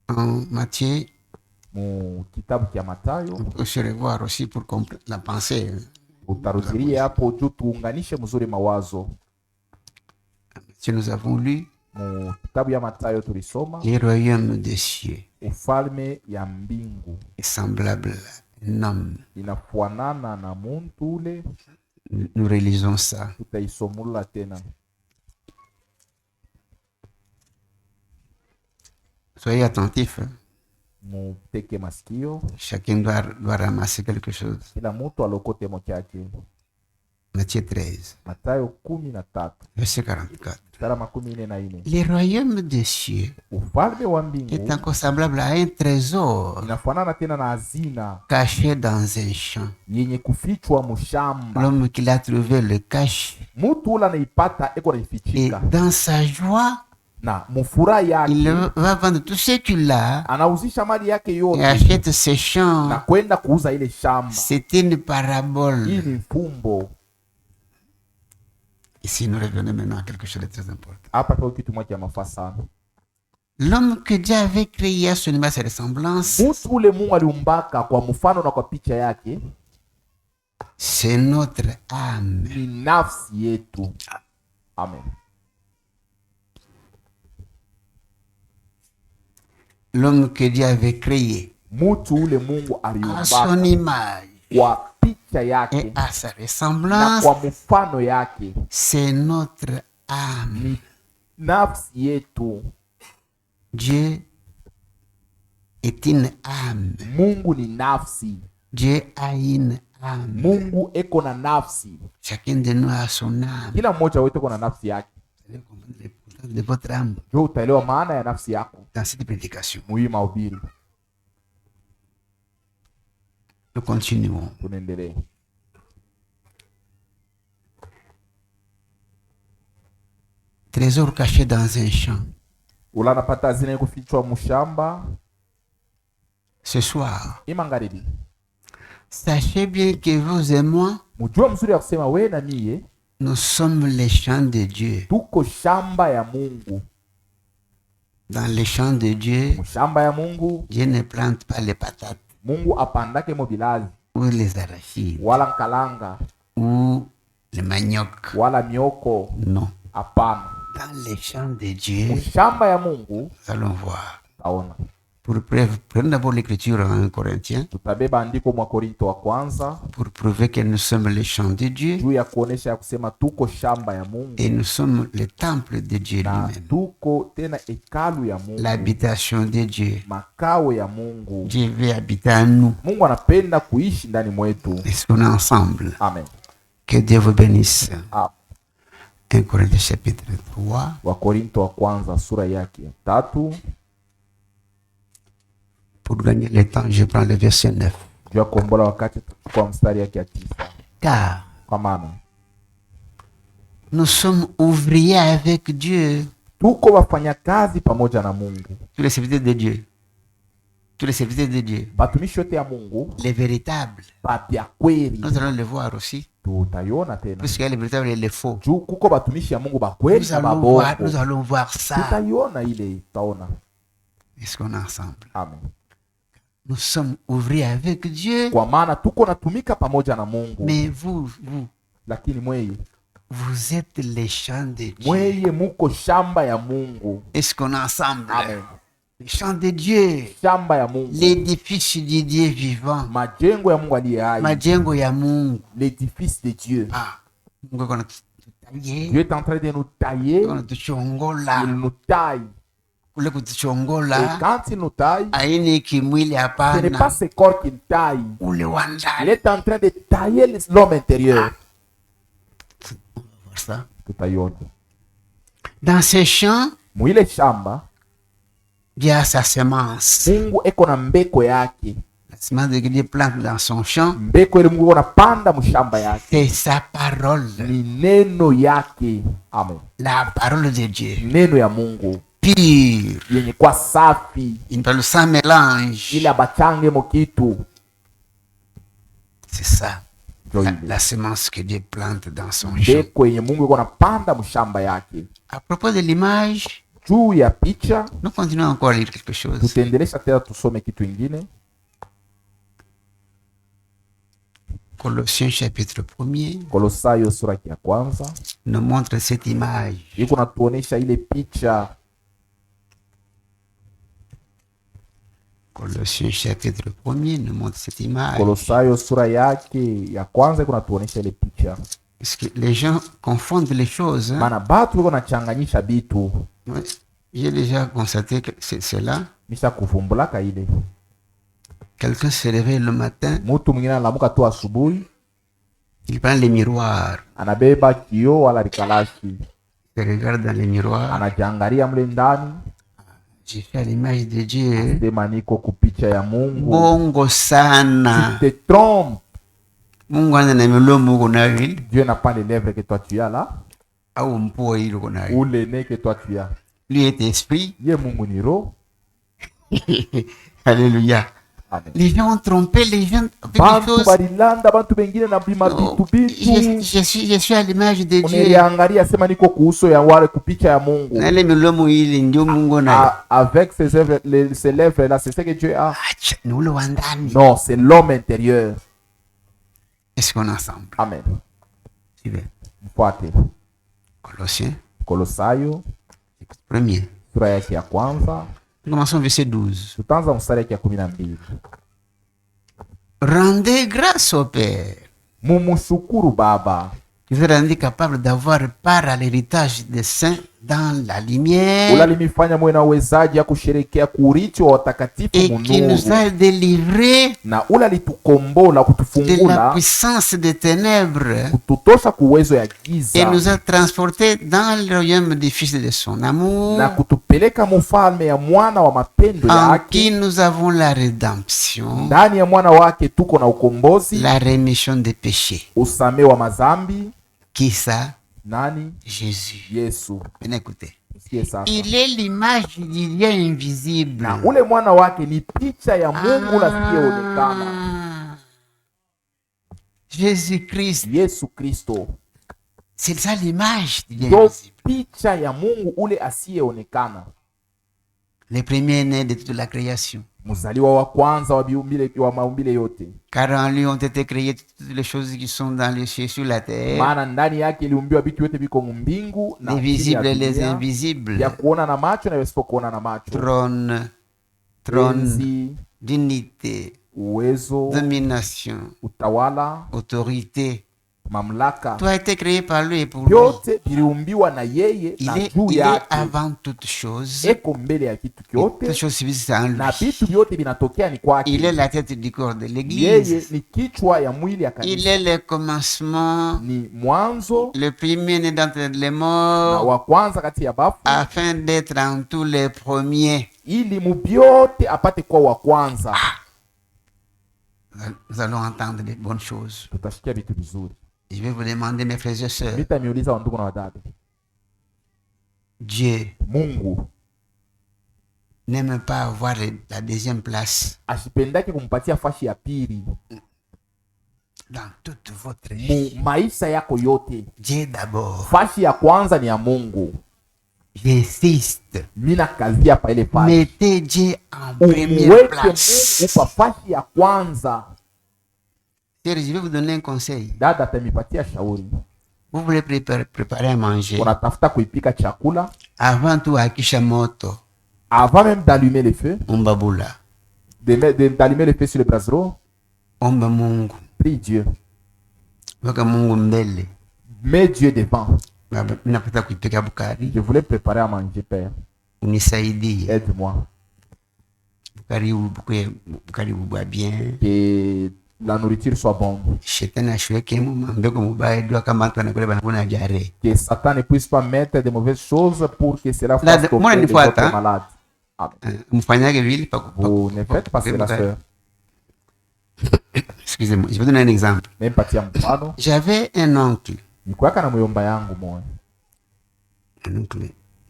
en Matthieu. mu kitabu cha Mathayo. On peut se revoir aussi pour la pensée. Utarudilia hapo juu tuunganishe mzuri mawazo. Si nous avons lu Mu kitabu ya Mathayo tulisoma les royaumes des cieux ufalme ya mbingu est semblable à un homme. inafuanana na muntu ule. Nous relisons ça. Tutaisomula tena. Soyez attentifs. Hein. Muteke masikio, Chacun doit ramasser quelque chose. kila mtu alokote mochake. Matthieu 13, Mathayo 13 verset 44. mstari 44. Les royaumes des cieux Ufalme wa est mbingu encore semblable à un trésor inafanana tena na hazina caché dans un champ. yenye kufichwa mushamba. L'homme qui l'a trouvé le cache. Mutu ula naipata eko Et naifichika, dans sa joie, na mufura il yake va vendre tout ce qu'il a anauzisha mali yake et yote achète ce na champ. kwenda kuuza ile shamba. C'est une parabole. Hii ni mfumbo. Ici, nous revenons maintenant à quelque chose de très important. Hapa kwa kitu moja mafaa sana. L'homme que Dieu avait créé à son image et ressemblance, Mutu ule Mungu aliumbaka kwa mfano na kwa picha yake c'est notre âme. ni nafsi yetu. Amen. L'homme que Dieu avait créé Mutu ule Mungu à son aliumbaka image kwa picha et yake à sa na ressemblance, kwa mfano yake c'est notre âme. ni nafsi yetu. Dieu est une âme. Mungu ni nafsi. Dieu a une âme. Mungu eko na nafsi. Chacun de nous a son âme. Kila mmoja wetu eko na nafsi yake. Vous allez comprendre l'importance de votre âme Jo, utaelewa maana ya nafsi yako dans cette prédication. muhimu mahubiri. Nous continuons. Tunaendelea. Trésor caché dans un champ. Ula napata hazina yenye kufichwa mushamba. Ce soir, Imagharibi, sachez bien que vous et moi, mjua mzuri ya kusema we na mie nous sommes les champs de Dieu. tuko shamba ya Mungu. Dans les champs de Dieu, Mshamba ya Mungu, Dieu ne plante pas les patates Mungu apandake mobilazi ou les arachides wala nkalanga ou le manioc. wala mioko. Non. Hapana. Dans les champs de Dieu, Mshamba ya Mungu nous allons voir. taona pour preuve, prenons d'abord l'écriture en Corinthiens Tutabeba andiko mwa Korinto wa kwanza pour prouver que nous sommes les champs de Dieu juu ya kuonesha ya kusema tuko shamba ya Mungu et nous sommes le temple de Dieu na lui-même, tuko tena hekalu ya Mungu, l'habitation de Dieu. makao ya Mungu. Dieu veut habiter en nous. Mungu anapenda kuishi ndani mwetu. Est-ce qu'on est ensemble? Amen. Que Dieu vous bénisse. Ah, 1 Corinthiens chapitre 3. Wakorinto wa kwanza sura yake ya 3. Pour gagner le temps, je prends le verset 9. Juu ya kuombola wakati kwa mstari yake ya 9. Car Kwa maana nous sommes ouvriers avec Dieu. tuko wafanyakazi pamoja na Mungu. Tous les serviteurs de Dieu. Tous les serviteurs de Dieu. Batumishi wote ya Mungu Les véritables. bapya kweli Nous allons le voir aussi. tutaiona tena. Puisqu'il y a les véritables et les faux. Juu kuko batumishi ya Mungu bakweli Nous na allons voir babongo. ça. Tutaiona ile, tutaona. Est-ce qu'on est ensemble? Amen. Nous sommes ouvriers avec Dieu. Kwa maana tuko natumika pamoja na Mungu. Mais vous, Lakini mweye vous êtes les champs de Dieu. mweye muko shamba ya Mungu. Est-ce qu'on est ensemble? Amen. Les champs de Dieu. Shamba ya Mungu. L'édifice du Dieu vivant. Majengo ya Mungu aliye hai. Majengo ya Mungu. L'édifice de Dieu. Ah, Mungu kona tutaye. Dieu est en train de nous tailler. Kona tuchongola. Il nous taille. Kule Et kutuchongola. quand il nous taille, Aini kimwili ce n'est hapana. pas ce corps qu'il taille. Ule Il wandani. est en train de tailler l'homme intérieur. Voir ça. Tutaiona. Dans ces champs, Mwile shamba, Dieu a sa semence. Mungu eko na mbeko yake. La semence que Dieu plante dans son champ, Mbeko ile Mungu anapanda mshamba yake. c'est sa parole. Ni neno yake. Amen. La parole de Dieu. Neno ya Mungu. Pure. Yenye kwa safi. Une parole sans mélange. Ili abachange mo kitu. C'est ça. Ndio ile. La semence que Dieu plante dans son champ. Mbeko yenye Mungu eko napanda mshamba yake. À propos de l'image, Juu ya picha, nous continuons encore à lire quelque chose. tutaendelesha tena tusome kitu ingine. Colossiens chapitre 1er Kolosayo sura ya kwanza. nous montre cette image. Iko natuonesha ile picha. Colossiens chapitre 1er nous montre cette image. Kolosayo sura yake ya kwanza iko natuonesha ile picha. Parce que les gens confondent les choses. Hein? Maana batu iko nachanganyisha bitu. Ouais. J'ai déjà constaté que c'est là. Misha kuvumbulaka ile. Quelqu'un se réveille le matin, Mutu mwingine analamuka tu asubuhi, il prend les miroirs, anabeba kio wala rikalashi, il regarde dans les miroirs. anajiangalia mle ndani, J'ai fait à l'image de Dieu. sema niko kupicha ya Mungu. Bongo sana. Tu te trompes. Mungu ana na milomo uko nayo hili Dieu n'a pas les lèvres que toi tu as là, au mpua hili uko nayo. ou le nez que toi tu as. Lui est esprit. Ye Mungu ni roho. Alléluia. Amen. Les gens ont trompé les gens. Avec des Bantu choses. balilanda bantu bengine na bima Non, bitu bitu. je suis à l'image de Dieu. Uneliangalia sema niko kuhusu ya wale kupicha ya Mungu. Na ile milomo hili ndio Mungu nayo. Avec ses œuvres, ses lèvres là, c'est ce que Dieu a. Acha, ni ule wa ndani. Non, c'est l'homme intérieur. Est-ce qu'on est ensemble? Amen. Suivez. Mfuate. Colossiens, Kolosayo premier. sura yake ya kwanza. Nous commençons verset 12. Tutaanza mstari yake ya 12. Rendez grâce au Père Mumushukuru Baba qui vous rendit capable d'avoir part à l'héritage des saints dans la lumière ulalimifanya mwe na uwezaji ya kusherekea kurithi wa watakatifu et qui nous munuru, a délivrés na ulalitukombola de la kutufungula puissance des ténèbres kututosha kuwezo ya et giza nous a transportés dans le royaume du Fils de son amour, na kutupeleka mufalme ya mwana wa mapendo en qui yake. nous avons la rédemption, Ndani ya mwana wake tuko na ukombozi, la rémission des péchés. usame wa mazambi. Qui ça? Nani? Jésus. Yesu. Venez écouter. Sikie sasa. Il est l'image du Dieu invisible. Na ule mwana wake ni picha ya Mungu asiyeonekana. Jésus-Christ, Yesu Kristo c'est ça l'image du Dieu ndio invisible. picha ya Mungu ule asiyeonekana, Le premier-né de toute la création. mzaliwa wa kwanza wa maumbile yote. Car en lui ont été créées toutes les choses qui sont dans les cieux sur la terre, Maana ndani yake iliumbiwa vitu vyote viko mbingu na les chini ya visibles et les dunia, invisibles, ya kuona na macho na visipokuona na macho, trône, trône, enzi, dignité, uwezo, domination, utawala, autorité. mamlaka, Tout a été créé par lui et pour lui. vyote viliumbiwa na yeye Il na est, juu il est yake. avant toute chose. Eko mbele ya kitu Toute kyote chose subsiste en na lui. vitu vyote vinatokea ni kwake. Il est la tête du corps de Yeye l'Église. ni kichwa ya mwili ya Il kanisa, est le commencement, ni mwanzo le premier né d'entre les na morts, wa kwanza kati ya bafu, afin d'être en tous les premiers. ili mubyote apate kuwa wa kwanza. Nous allons entendre des bonnes choses. Tutashikia vitu vizuri. Je vais vous demander, mes frères et sœurs, Nitamiuliza wandugu na wadada, Dieu Mungu n'aime pas avoir la deuxième place ashipendake kumpatia fashi ya pili dans toute votre vie. mu maisha yako yote. Dieu d'abord. Fashi ya kwanza ni ya Mungu. J'insiste. Mina kazia pa ile fashi, Mettez Dieu en première umweke place. Mungu pa fashi ya kwanza. Je vais vous donner un conseil. Dada atamipatia shauri. Vous voulez préparer à manger. Unatafuta kuipika chakula, Avant tout, akisha moto, avant même d'allumer le feu, umbabula, d'allumer le feu sur le brasero, omba Mungu, prie Dieu. weka Mungu mbele. Mets Dieu devant. Mimi napata kuipika bukari, Je voulais préparer à manger, Père. unisaidie. Aide-moi. Bukari ubwa bien. Que la nourriture soit bonne. Shetani ashweke mbeko mubaya ndio kama watu wanakula banakuna jare. Que Satan ne puisse pas mettre de mauvaises choses pour que cela Là, fasse moi, tomber une les fois, autres hein. malades. Amen. Mfanyage vile Vous ne faites pas cela, sœur. Excusez-moi, je vais donner un exemple. Mempatia mfano. J'avais un oncle Nikuwaka na muyomba yangu moya.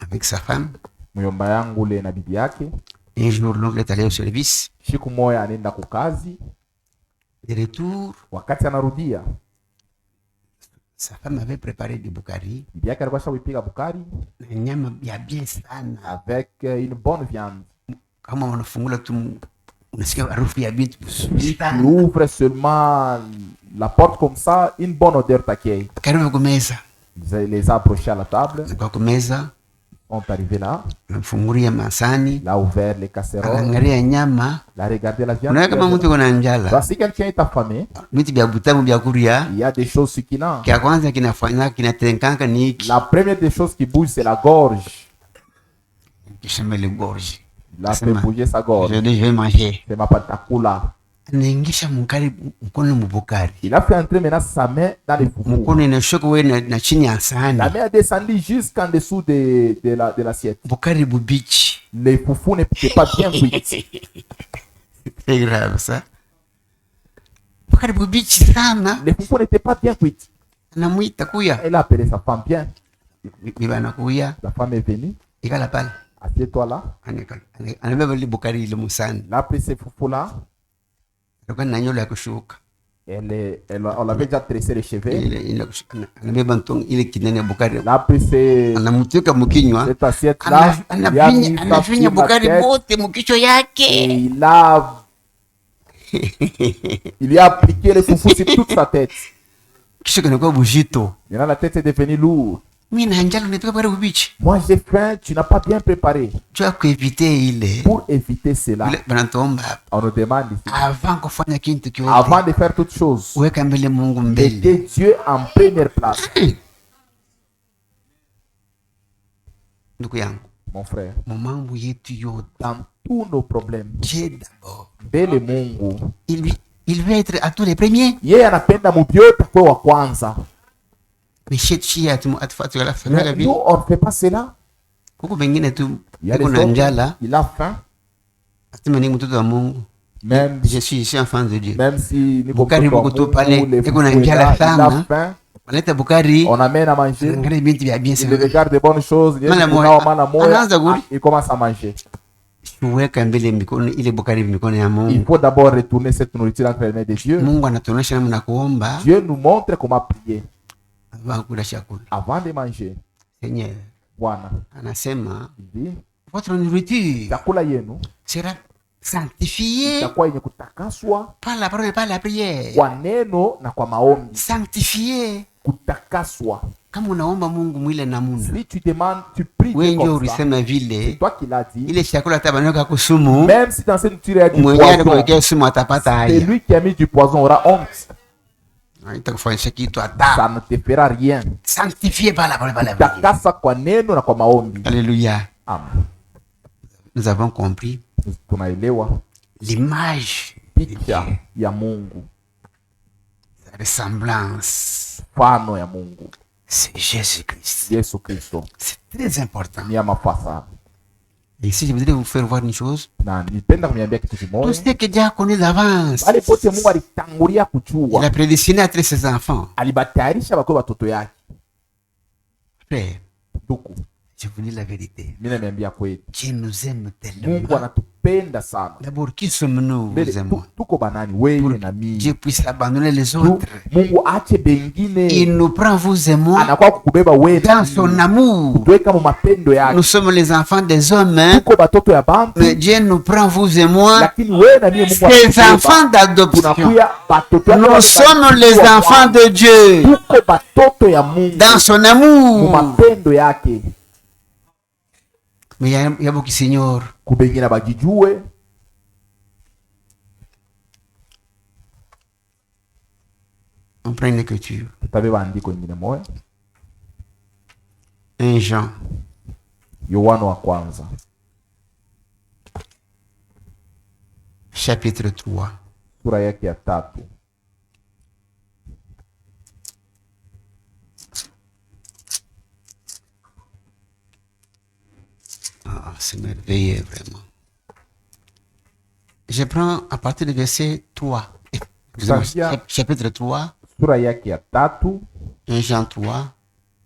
avec sa femme. Muyomba yangu le na bibi yake. Un jour, l'oncle est allé au service. Siku moya anaenda kukazi. De retour, Wakati anarudia, sa femme avait préparé du bukari. bibi yake alikuwa shawipika bukari Na nyama ya bien sana. avec une bonne viande. Kama unafungula tu unasikia harufu ya vitu Tu ouvres seulement la porte comme ça, une bonne odeur t'accueille. karibu kumeza. Ils les a approchés à la table, Kwa kumeza, sont arrivés là, nafungulia masani, il a ouvert les casseroles, akaangalia nyama. il a regardé la viande. Unaona kama mtu kuna njala. Bah, si quelqu'un est affamé, Vitu vya butamu vya kuria. il y a des choses succulentes. Kia kwanza kinafanya kinatenkanga ni hiki. La première des choses qui bouge, c'est la gorge. Kisha mbele gorge. Il a fait bouger sa gorge. Je vais manger. C'est ma patakula. Anaingisha mkari mkono mbukari. Il a fait entrer maintenant sa main dans les foufous. Mkono inashuka wewe na chini ya sahani. La main a descendu jusqu'en dessous de l'assiette. Bukari bubichi. Les foufous n'étaient pas bien cuits. C'est grave ça. Bukari bubichi sana. Les foufous n'étaient pas bien cuits. Anamuita kuya. Elle a appelé sa femme bien. Biba anakuya. La femme est venue. Ikala pale. Assieds-toi là. Anabeba ile bukari ile musani. Elle a pris ces foufous là. Alikuwa na nywele ya kushuka. On l'avait déjà tressé les cheveux. Anabeba ntong ile kinene bukari. Elle a pris Anamutuka mkinywa. cette assiette là. Anafinya bukari bote mkicho Et yake. il lui a appliqué les foufous sur toute sa tête. Kisha kanakuwa bujito. Maintenant la tête est devenue lourde. Mimi na njala nitoka bukari bubichi. Moi j'ai faim, tu n'as pas bien préparé. Tu as kuevite ile. Pour éviter cela, Banatuomba on nous demande ici, avant kufanya kitu kyote. avant de faire toutes choses, Weka mbele Mungu mbele. mettez Dieu en première place. Ndugu yangu, Mon frère, mambo yetu yote, dans tous nos problèmes, Dieu d'abord. mbele Mungu, Il veut être à tous les premiers. yeye anapenda mubyote kwa wa kwanza. Mais chez atufuatu la Mais famille nous, on ne fait pas cela. huko pengine tu Il y a uko des na autres, njala, il a faim, asema ni mtoto wa Mungu. même, Je suis enfant de Dieu. même si ni Bukari kwa buko tu Mungu, pale, les iko na foufous njala là, il sana. a faim, Wanaleta bukari, on amène à manger, angalia binti vya bien il sana. regarde des bonnes choses, il Mala moya, anaanza kuli. il commence à manger. Weka mbele mikono ile bukari mikono ya Il Mungu. faut d'abord retourner cette nourriture entre les mains de Dieu. Mungu anatuonyesha namna kuomba Dieu nous montre comment prier avant kula chakula. avant de manger. Seigneur Bwana, anasema il dit, votre nourriture chakula yenu sera sanctifiée itakuwa yenye kutakaswa par la parole et par la prière. kwa neno na kwa maombi. Sanctifiée Kutakaswa kama unaomba Mungu mwile namuna, Si tu demandes, tu pries wewe Dieu ndio comme ça. ulisema C'est vile toi qui l'as dit. ile chakula tabanyoka kusumu, Même si dans cette nourriture il y a du mwenyewe poison, atakuwekea sumu atapata c'est haya. lui qui a mis du poison aura honte. Itakufanyisha kitu Ça hata ne te fera rien. sanctifié par la parole. Takasa kwa neno na kwa maombi. Alléluia. Amen. Nous avons compris Tunaelewa l'image, picha ya Mungu, la ressemblance, mfano ya Mungu, c'est Jésus-Christ. Yesu Kristo. C'est très important. Ni ya mafasa. Et ici, je voudrais vous faire voir une chose. Na nipenda kuniambia kitu Tout kimoja. ce que Dieu a connu d'avance, Wale pote Mungu alitangulia il kujua, a prédestiné à traiter ses enfants. alibatayarisha bakuwe watoto yake. Frère, Ndugu, je vous dis la vérité. mimi naambia kweli, Dieu nous aime Mungu tellement. anatupenda sana. D'abord, qui sommes-nous, Mbele, vous et moi? tuko banani wewe na mimi. Dieu puisse abandonner les autres. Mungu ache Il bengine, nous prend, vous et moi, anakuwa kukubeba wewe dans son amour. tuweka mu mapendo yake. Nous sommes les enfants des hommes, hein? Tuko batoto ya bantu, Mais Dieu nous prend, vous et moi, lakini wewe na mimi Mungu ses anatubeba. enfants d'adoption. Tunakuya batoto yake Nous wale sommes les batoto enfants de Dieu, tuko batoto ya Mungu dans son mu amour. mapendo yake. Mais il y a beaucoup, Seigneur. Kubengine bajijue. On prend une écriture. Tutabeba andiko ingine moja, 1 Jean, Yohana wa kwanza chapitre 3. sura yake ya 3. Ah, c'est merveilleux, vraiment. Je prends à partir du verset 3. Excusez-moi, Sakia. chapitre 3, Sura yake ya 3, 1 Jean 3,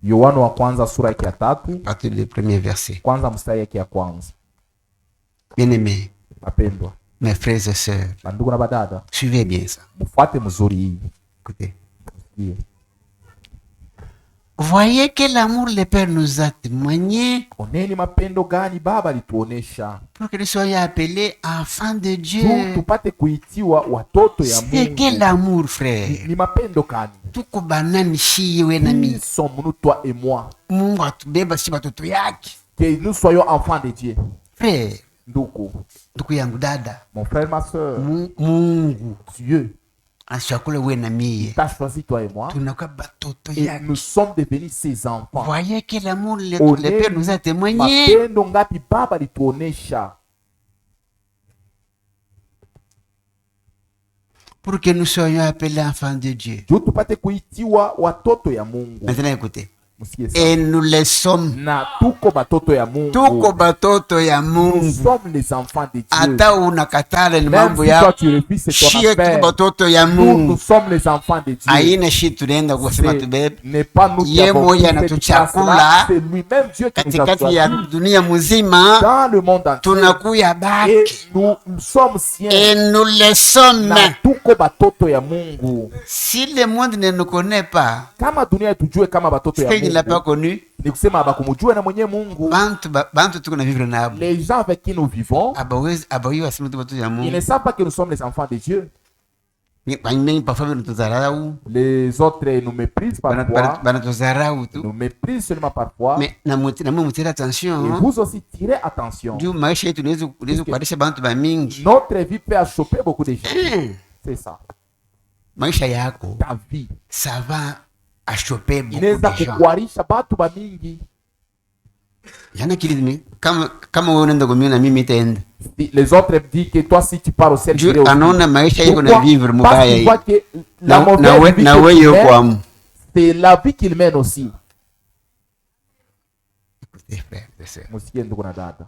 Yohana wa kwanza sura yake ya 3, à partir du premier verset. kwanza mstari yake ya kwanza. Bien-aimés, Mapendwa mes frères et sœurs, bandugu na badada, suivez bien ça. mfuate mzuri hii. Écoutez. Sikie. Voyez quel amour le Père nous a témoigné Oneni mapendo gani Baba alituonesha pour que nous soyons appelés enfants de tu Dieu. tupate kuitiwa watoto ya C'est quel Mungu. amour, frère? Ni mapendo gani? Tuko banani shiye we na Ils mimi. sont nous, toi et moi, Mungu atubeba si watoto yake. que nous soyons enfants de Dieu. Frère, Ndugu, ndugu yangu dada, mon frère, ma soeur, Mungu Dieu ashakule we na mie. t'a choisi toi et moi Tunakuwa batoto et yake. nous sommes devenus ses enfants. Voyez quel amour le Oneni Père nous a témoigné mapendo ngapi Baba alituonesha pour que nous soyons appelés enfants de Dieu. juu tupate kuitiwa watoto ya Mungu. Maintenant écoutez. Msikie sana. Et nous les sommes. Na tuko batoto ya Mungu. Tuko batoto ya Nous Mungu. sommes les enfants de Dieu. Hata unakatala ni Même mambo si toi ya tu refuses, c'est ton shie tuko affaire. batoto ya Nous Mungu. sommes les enfants de Dieu. Haina shi tunaenda kusema tubebe n'est pas nous qui Ye avons moja pris cette anatuchakula place-là, c'est lui-même Dieu qui nous a katikati ya choisis dunia mzima, dans le monde entier. tunakuya Et baki nous sommes siens. et nous les sommes. Na tuko batoto ya Mungu. Si le monde ne nous connaît pas, Kama dunia tujue kama batoto ya c'est qu'il ne l'a pas Mungu, connu. ni kusema abakumujue na mwenye Mungu. Bantu tuko na vivre nabo. Les gens avec qui nous vivons, Abawi wasema tu batoto ya ils Mungu. ne savent pas que nous sommes les enfants de Dieu. Banyinyi parfois banatudharau, Les autres nous méprisent parfois, banatudharau tu. nous méprisent seulement parfois. Mais na mutira Et attention. vous aussi tirez attention. Juu maisha yetu inaweza kupatisha bantu ba mingi. Notre vie peut choper beaucoup de gens. C'est ça. Maisha yako Ta vie ça va achoper beaucoup inaweza de gens. kukwarisha batu bamingi. Yana kilimi kama wewe unaenda kumia na mimi nitaenda. Les autres disent que toi si tu pars au cercle, Juu anaona maisha yako na pourquoi? vivre Parce mubaya qu'il hii. voit que la mauvaise vie Na que wewe tu yuko mènes, amu. c'est la vie qu'il mène aussi. Frère, c'est ça. Musikie ndugu na dada,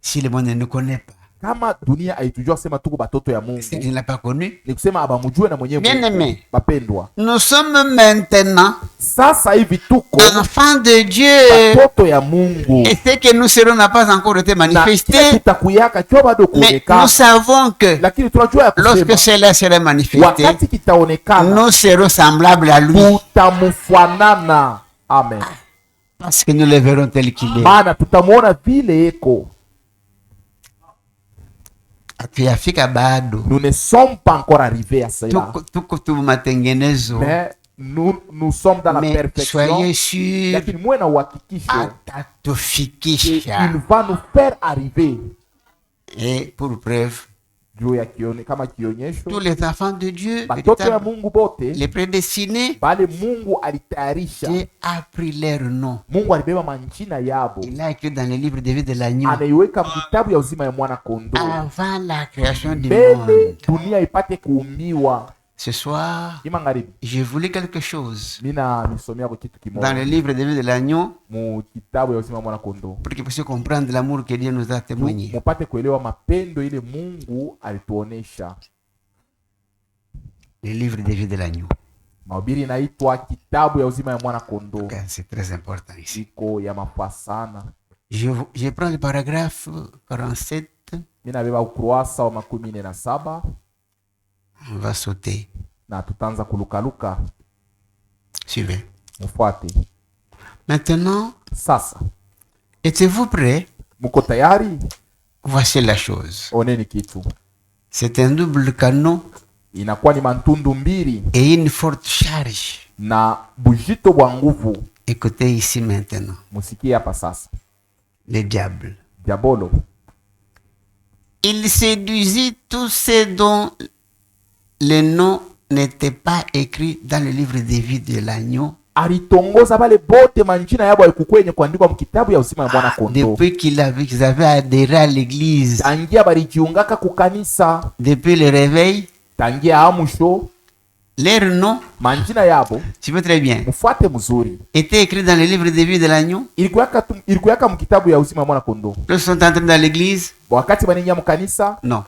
Si le monde ne nous connaît pas, kama dunia haitujua sema tuko batoto ya Mungu, il ne l'a pas connu. ni kusema abamujue na mwenye Bien Mungu. aimé. Bapendwa, Nous sommes maintenant sasa hivi tuko enfants de Dieu. batoto ya Mungu, Et ce que nous serons n'a pas encore été na kile manifesté. kitakuyaka kio bado Mais kuonekana, nous savons que lakini tunajua ya lorsque kusema cela sera manifesté, wakati kitaonekana nous serons semblables à lui. tutamfanana. Amen. Parce que nous le verrons tel qu'il est. Maana tutamuona vile eko. Hatujafika bado. Nous ne sommes pas encore arrivés à cela. Tuko tu matengenezo. Mais nous sommes dans la Mais perfection, soyez sûrs, lakini muwe na uhakikisho atatufikisha. il va nous faire arriver. Et pour preuve, Juu ya kama kionyesho, tous les enfants de Dieu, batoto ya Mungu bote les prédestinés, bale Mungu alitayarisha, Dieu a pris leur nom. Mungu alibeba manjina yabo, Il a écrit dans le livre de vie de l'agneau anaiweka mkitabu ya uzima ya mwana kondoo avant la création du mbele monde. dunia ipate kuumbiwa. Ce soir, Imangaribi j'ai voulu quelque chose mina nisomea kwa kitu dans le kimoja livre de vie de l'agneau mu kitabu ya uzima ya mwana kondoo, pour que vous puissiez comprendre l'amour que Dieu nous a témoigné. mupate kuelewa mapendo ile Mungu alituonesha. Le livre de vie de l'agneau. Mahubiri inaitwa kitabu ya uzima ya mwana kondoo. C'est très important ici. Iko ya mafaa sana. Je prends le paragraphe 47. Mina beba ukurasa wa 17 On va sauter. na tutaanza kulukaluka. Suivez. Mufuate. Maintenant, Sasa, êtes-vous prêts? muko tayari? Voici la chose. Oneni kitu. C'est un double canon Inakuwa ni mantundu mbili et une forte charge. na bujito bwa nguvu. Écoutez ici maintenant. Musikie hapa sasa. Le diable. Diabolo Il séduisit tous ceux dont le nom n'était pas écrit dans le livre de vie de l'agneau. alitongoza bale bote manjina yabo haikukwenye kuandikwa mkitabu ya uzima ya mwana kondoo. Depuis qu'ils avaient adhéré à l'église, Tangia balijiungaka kukanisa, depuis le réveil, tangia amusho, leur nom, manjina yabo, tu veux très bien, mufuate mzuri, était écrit dans le livre de vie de l'agneau. ilikuwaka mkitabu ya uzima ya mwana kondoo. Lorsqu'ils sont entrés dans l'église, Wakati baninya mkanisa, non.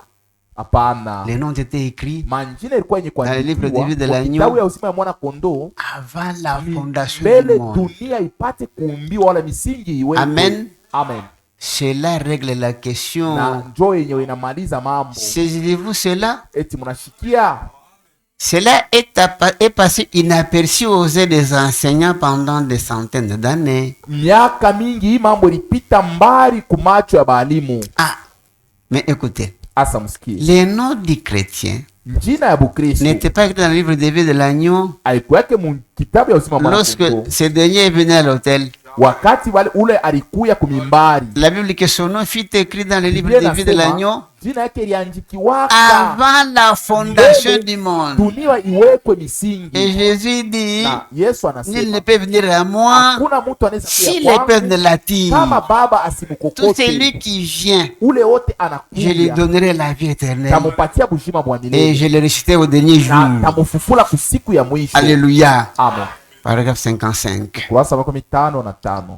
hapana. Les noms étaient écrits Manjina ilikuwa yenye dans le livre de vie de kwa l'agneau kitabu ya uzima ya mwana kondoo avant la fondation mbele du monde. dunia ipate kuumbiwa wala misingi iwekwe. Amen. Amen. Cela règle la Na question. njoo yenyewe inamaliza mambo. Saisissez-vous cela? Eti mnashikia Cela est passé inaperçu aux yeux des enseignants pendant des centaines d'années. miaka mingi hii mambo ilipita mbali kumacho ya balimu. Ah, mais écoutez, Asa msikie. les noms du chrétien Njina ya Bukristo n'étaient pas écrits dans le livre de vie de l'agneau. haikuwake mu kitabu ya uzima wa mwana Lorsque kondoo. ce dernier est venu à l'autel, Wakati wale ule alikuya kumimbari, la Bible que son nom fut écrit dans le livre Biblia de vie de inasema, l'agneau jina yake iliandikiwaka avant la fondation du monde. dunia iwekwe Et misingi. Jésus dit, Na Yesu nul ne anasema peut venir à moi hakuna mtu anaweza si kuja le Père ne kwangu l'attire. kama Baba Tout asimukokote. celui qui vient, Ule wote je lui anakuja, donnerai la vie éternelle. tamupatia buzima bwa Et milele je le ressusciterai au dernier na jour. tamufufula kusiku ya mwisho. Alléluia. Amen. Paragraphe 55. Kurasa 55.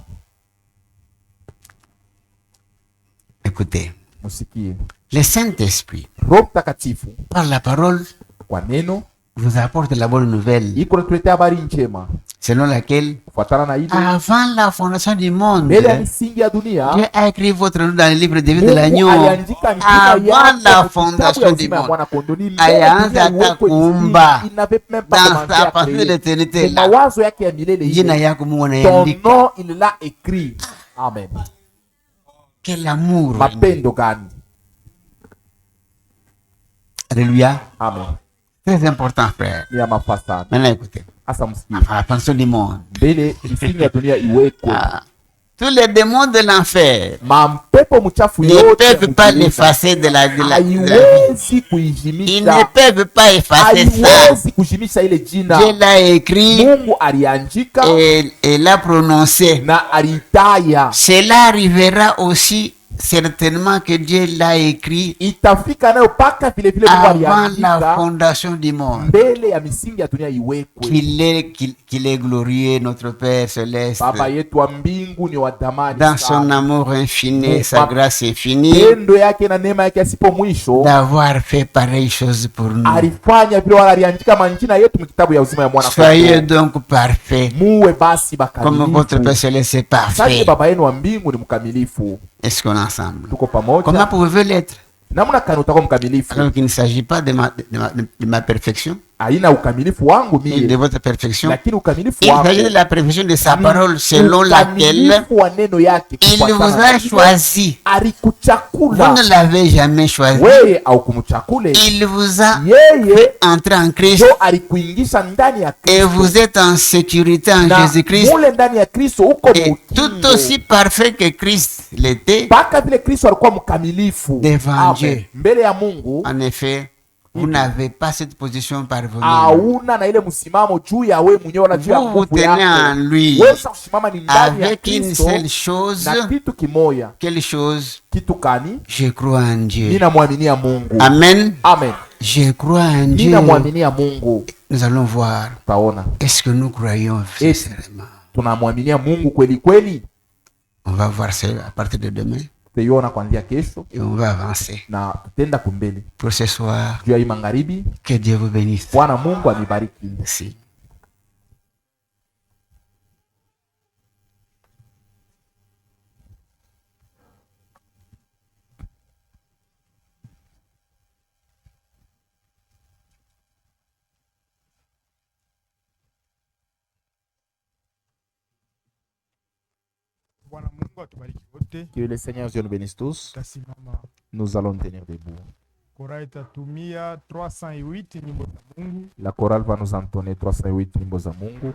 Écoutez, Musikie. le Saint-Esprit, Roho Mtakatifu par la parole, kwa neno vous apporte la bonne nouvelle, iko natuletea habari njema selon laquelle, kufuatana na ile avant la fondation du monde, mbele ya misingi ya dunia Dieu a écrit votre nom dans le livre de vie de Mungu l'agneau. aliandika njina Avant yako la kwa kitabu fondation ya du uzima ya monde. mwana kondoo. Ni mbele Ayaanza dunia hata iwekwe kuumba. misingi, il n'avait même pas Dans commencé sa à partie de créer. l'éternité Kwa là, mawazo yake ya milele jina ile, yako Mungu ton anaandika. nom il l'a écrit. Amen. Quel amour. Mapendo gani. Alléluia. Amen. Très important, frère. Ni ya mafaa sana. Maintenant, écoutez. Asa msikie. À la fondation du monde. Mbele misingi ya dunia iwekwe. Ah. Tous les démons de l'enfer Mampepo mchafu ne yote peuvent pas mkiuza, l'effacer de la vie. haiwezi Ils kuizimisha, ne peuvent pas effacer ça. haiwezi kuzimisha ile jina. Dieu l'a écrit Mungu aliandika et l'a prononcé. na alitaya. Cela arrivera aussi certainement que Dieu l'a écrit Itafika nayo paka vile vile Mungu avant la aliandika fondation du monde. mbele ya misingi ya dunia iwekwe. Qu'il est glorieux, notre Père céleste, Baba yetu wa mbingu ni wa thamani dans son sana. amour infini, Mungu sa grâce infinie, Pendo yake na neema yake asipo mwisho d'avoir fait pareille chose pour nous. alifanya vile, wala aliandika manjina yetu mkitabu ya uzima ya mwana Soyez kondoo. donc parfaits, Muwe basi comme votre Père bakamilifu. céleste est Sasa parfait. baba yenu wa mbingu ni mkamilifu. Est-ce qu'on est ensemble? Tuko Comment pamoja. pouvez-vous l'être? Namna kani utakuwa mkamilifu Alors qu'il ne s'agit pas de ma perfection. haina ukamilifu wangu et de mie, votre perfection. lakini ukamilifu Il s'agit de wako la perfection de sa ni parole selon laquelle ukamilifu wa neno yake, il vous kufuatana a na choisi. Vous alikuchakula ne l'avez jamais choisi. wewe au kumchakule Il vous a yeye, fait entrer en Christ ndio alikuingisha ndani ya et Kristo, vous êtes en sécurité en na Jésus-Christ. mule ndani ya Kristo uko Et tout mukingo. aussi parfait que Christ l'était, Mpaka vile Kristo alikuwa mkamilifu Devant Dieu. mbele ya Mungu, en effet, vous n'avez pas cette position par vous-même. hauna na ile msimamo juu ya wewe mwenyewe wala juu ya Vous vous nguvu tenez en yako. lui Wewe sasa kusimama ni ndani ya avec une Kristo seule chose. na kitu kimoya. Quelle chose? Kitu kani? Je crois en Dieu. Ninamwaminia Mungu. Amen. Amen. Je crois en Dieu. Ninamwaminia Mungu. Nous allons voir. Taona. Est-ce que nous croyons sincèrement? Tunamwaminia Mungu kweli kweli? On va voir ça à partir de demain. Tutaiona kuanzia kesho Et on va avancer. na tutenda kumbele. Pour ce soir, Juu ya hii magharibi, que Dieu vous bénisse. Bwana Mungu amibariki. Merci. Bwana Mungu atubariki wote. Que le Seigneur Dieu nous bénisse tous. Tasimama. Nous allons tenir debout. Kora itatumia 308 nyimbo za Mungu. La chorale va nous entonner 308 nyimbo za Mungu.